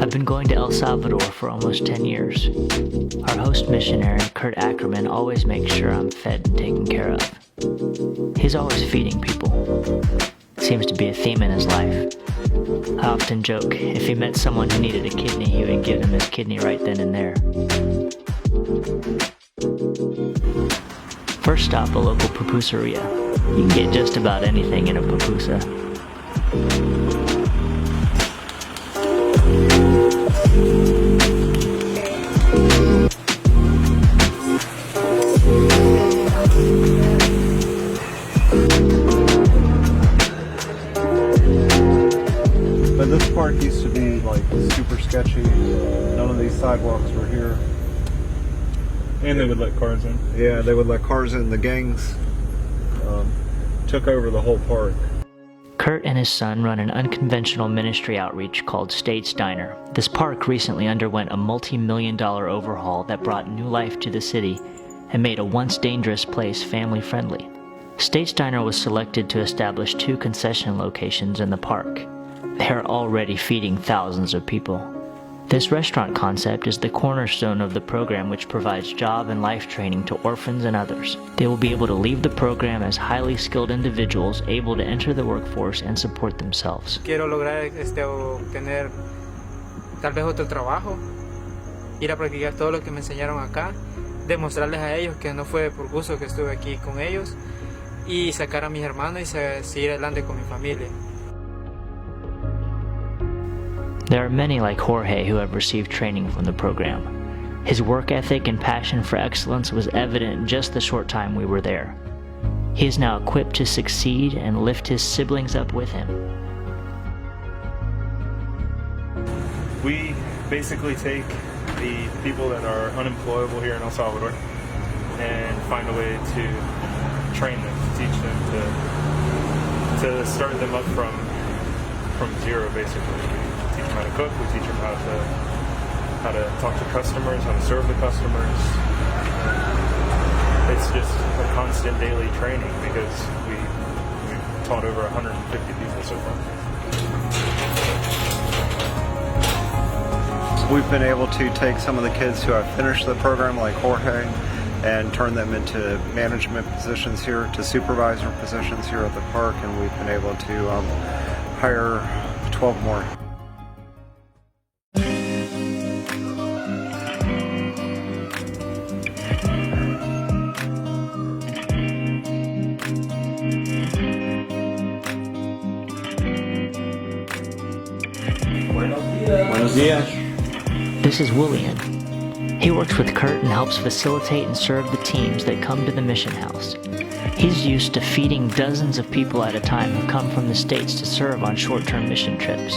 I've been going to El Salvador for almost 10 years. Our host missionary, Kurt Ackerman, always makes sure I'm fed and taken care of. He's always feeding people. It seems to be a theme in his life. I often joke, if he met someone who needed a kidney, he would give them his kidney right then and there. First stop, a local pupuseria. You can get just about anything in a pupusa. But this park used to be like super sketchy. None of these sidewalks were here. And they would let cars in. Yeah, they would let cars in. The gangs took over the whole park. Kurt and his son run an unconventional ministry outreach called States Diner. This park recently underwent a multi-million-dollar overhaul that brought new life to the city and made a once dangerous place family-friendly. States Diner was selected to establish 2 concession locations in the park. They're already feeding thousands of people. This restaurant concept is the cornerstone of the program, which provides job and life training to orphans and others. They will be able to leave the program as highly skilled individuals able to enter the workforce and support themselves. Quiero lograr obtener tal vez otro trabajo, ir a practicar todo lo que me enseñaron acá, demostrarles a ellos que no fue por gusto que estuve aquí con ellos y sacar a mis hermanos y seguir adelante con mi familia. There are many like Jorge who have received training from the program. His work ethic and passion for excellence was evident in just the short time we were there. He is now equipped to succeed and lift his siblings up with him. We basically take the people that are unemployable here in El Salvador and find a way to train them, to teach them, to start them up from zero, basically. We teach them how to cook, we teach them how to talk to customers, how to serve the customers. It's just a constant daily training because we've taught over 150 people so far. We've been able to take some of the kids who have finished the program, like Jorge, and turn them into management positions here, to supervisor positions here at the park, and we've been able to hire 12 more. Buenos días. This is William. He works with Kurt and helps facilitate and serve the teams that come to the mission house. He's used to feeding dozens of people at a time who come from the States to serve on short-term mission trips.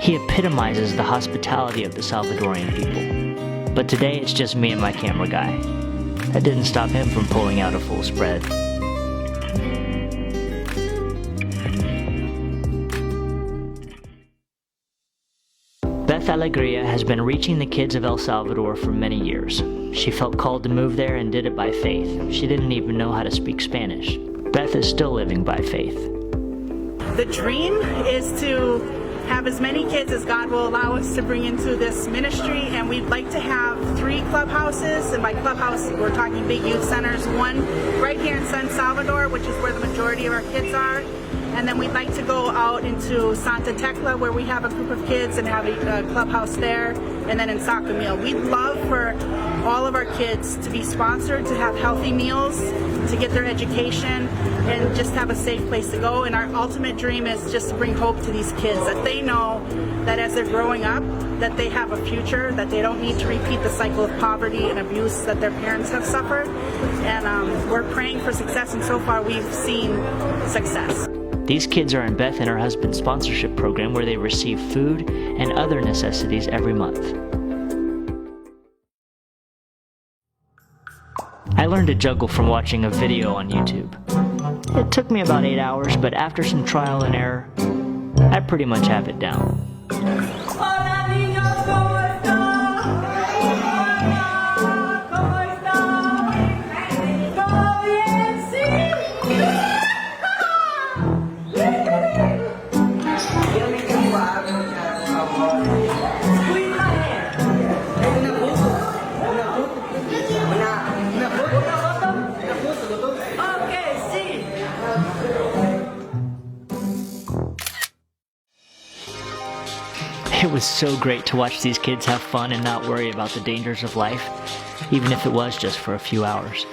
He epitomizes the hospitality of the Salvadorian people. But today it's just me and my camera guy. That didn't stop him from pulling out a full spread. Beth Alegria has been reaching the kids of El Salvador for many years. She felt called to move there and did it by faith. She didn't even know how to speak Spanish. Beth is still living by faith. The dream is to have as many kids as God will allow us to bring into this ministry, and we'd like to have 3 clubhouses, and by clubhouse we're talking big youth centers. One right here in San Salvador, which is where the majority of our kids are, and then we'd like to go out into Santa Tecla, where we have a group of kids and have a clubhouse there, and then in Sacamil. We'd love for all of our kids to be sponsored, to have healthy meals, to get their education, and just have a safe place to go. And our ultimate dream is just to bring hope to these kids, that they know that as they're growing up, that they have a future, that they don't need to repeat the cycle of poverty and abuse that their parents have suffered. And we're praying for success, and so far we've seen success. These kids are in Beth and her husband's sponsorship program, where they receive food and other necessities every month. I learned to juggle from watching a video on YouTube. It took me about 8 hours, but after some trial and error, I pretty much have it down. It was so great to watch these kids have fun and not worry about the dangers of life, even if it was just for a few hours.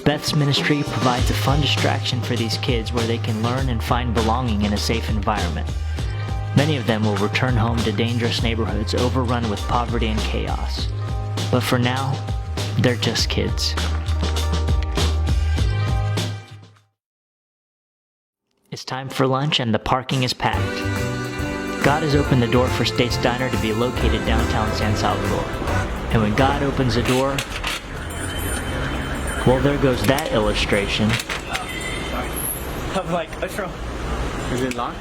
Beth's ministry provides a fun distraction for these kids where they can learn and find belonging in a safe environment. Many of them will return home to dangerous neighborhoods overrun with poverty and chaos. But for now, they're just kids. It's time for lunch and the parking is packed. God has opened the door for State's Diner to be located downtown San Salvador. And when God opens a door, well, there goes that illustration. I'm like, what's wrong? Is it locked?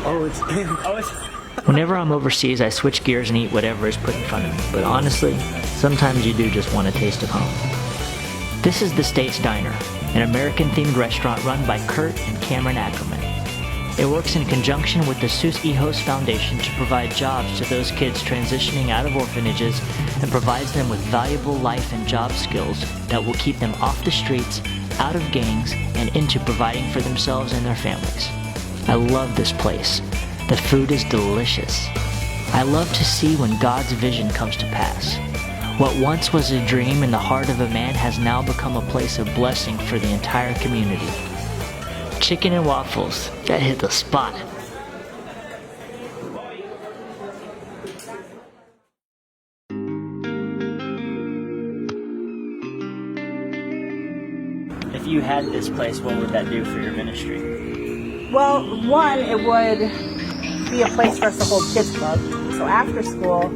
Oh, it's Whenever I'm overseas, I switch gears and eat whatever is put in front of me. But honestly, sometimes you do just want a taste of home. This is the State's Diner, an American-themed restaurant run by Kurt and Cameron Ackerman. It works in conjunction with the Sus Hijos Foundation to provide jobs to those kids transitioning out of orphanages and provides them with valuable life and job skills that will keep them off the streets, out of gangs, and into providing for themselves and their families. I love this place. The food is delicious. I love to see when God's vision comes to pass. What once was a dream in the heart of a man has now become a place of blessing for the entire community. Chicken and waffles, that hit the spot. If you had this place, what would that do for your ministry? Well, one, it would be a place for us to hold kids club. So after school,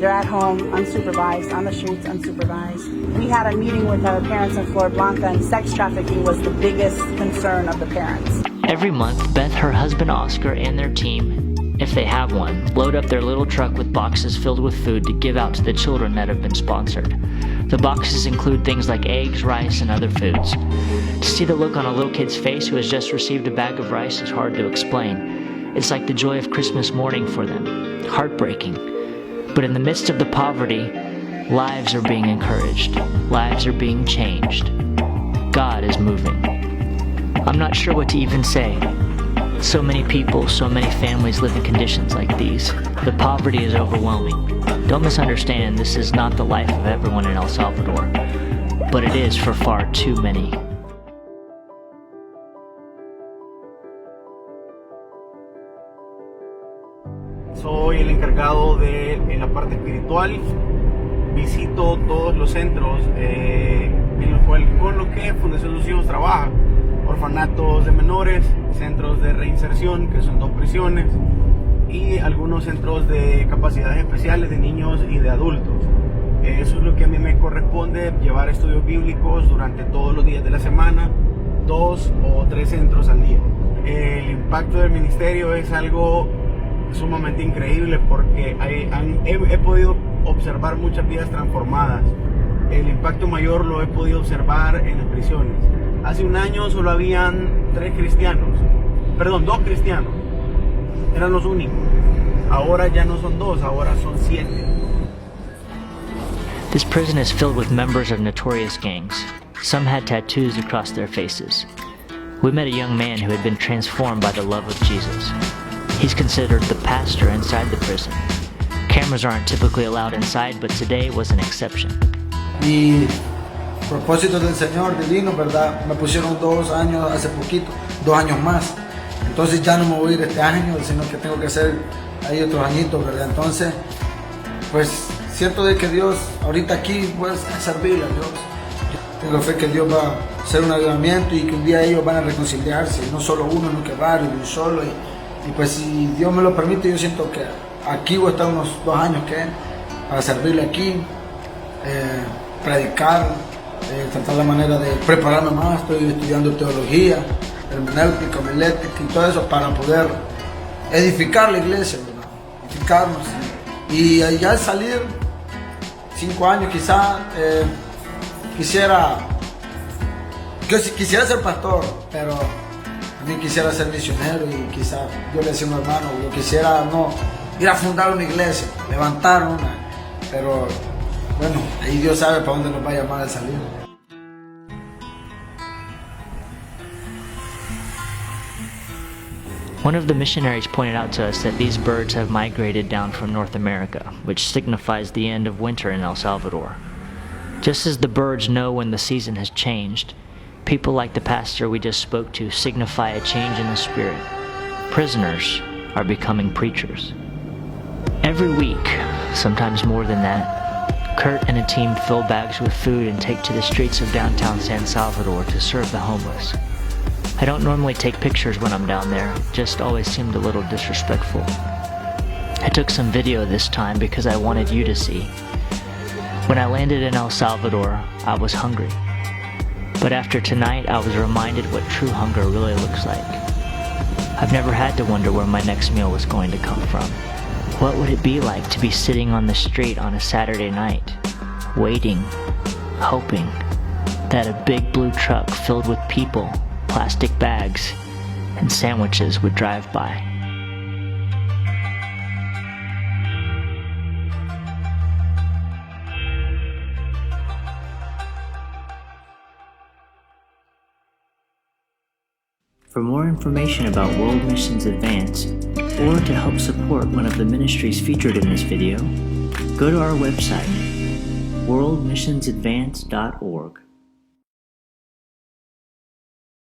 they're at home, unsupervised, on the streets, unsupervised. We had a meeting with our parents in Flor Blanca, and sex trafficking was the biggest concern of the parents. Every month, Beth, her husband Oscar, and their team, if they have one, load up their little truck with boxes filled with food to give out to the children that have been sponsored. The boxes include things like eggs, rice, and other foods. To see the look on a little kid's face who has just received a bag of rice is hard to explain. It's like the joy of Christmas morning for them. Heartbreaking. But in the midst of the poverty, lives are being encouraged. Lives are being changed. God is moving. I'm not sure what to even say. So many people, so many families live in conditions like these. The poverty is overwhelming. Don't misunderstand, this is not the life of everyone in El Salvador, but it is for far too many. Soy el encargado en la parte espiritual. Visito todos los centros con los que Fundación Sus Hijos trabaja. Orfanatos de menores, centros de reinserción, que son 2 prisiones, y algunos centros de capacidades especiales de niños y de adultos. Eso es lo que a mí me corresponde, llevar estudios bíblicos durante todos los días de la semana, 2 o 3 centros al día. El impacto del ministerio es algo sumamente increíble porque he podido observar muchas vidas transformadas. El impacto mayor lo he podido observar en las prisiones. Hace un año solo habían 2 cristianos. Eran los únicos. Ahora ya no son 2, ahora son 7. This prison is filled with members of notorious gangs. Some had tattoos across their faces. We met a young man who had been transformed by the love of Jesus. He's considered the pastor inside the prison. Cameras aren't typically allowed inside, but today was an exception. Y propósito del Señor divino, ¿verdad? Me pusieron 2 años hace poquito, 2 años más. Entonces ya no me voy a ir este año, sino que tengo que hacer ahí otros añitos, ¿verdad? Entonces, pues siento de que Dios, ahorita aquí, pues, servirle a Dios. Tengo fe que Dios va a hacer un avivamiento y que un día ellos van a reconciliarse, no solo uno, sino que varios, un solo. Y pues si Dios me lo permite, yo siento que aquí voy a estar unos 2 años para servirle aquí, predicar, tratar la manera de prepararme más. Estoy estudiando teología, hermenéutica, homilética y todo eso para poder edificar la iglesia, ¿verdad? Edificarnos. Y ya al salir, 5 años quizá, quisiera ser pastor, pero también quisiera ser misionero y quizá yo le decía a un hermano, yo quisiera ir a fundar una iglesia, levantar una, pero bueno, ahí Dios sabe para dónde nos va a llamar al salir. One of the missionaries pointed out to us that these birds have migrated down from North America, which signifies the end of winter in El Salvador. Just as the birds know when the season has changed, people like the pastor we just spoke to signify a change in the spirit. Prisoners are becoming preachers. Every week, sometimes more than that, Kurt and a team fill bags with food and take to the streets of downtown San Salvador to serve the homeless. I don't normally take pictures when I'm down there, it just always seemed a little disrespectful. I took some video this time because I wanted you to see. When I landed in El Salvador, I was hungry. But after tonight, I was reminded what true hunger really looks like. I've never had to wonder where my next meal was going to come from. What would it be like to be sitting on the street on a Saturday night, waiting, hoping that a big blue truck filled with people, plastic bags, and sandwiches would drive by? For more information about World Missions Advance, or to help support one of the ministries featured in this video, go to our website, worldmissionsadvance.org.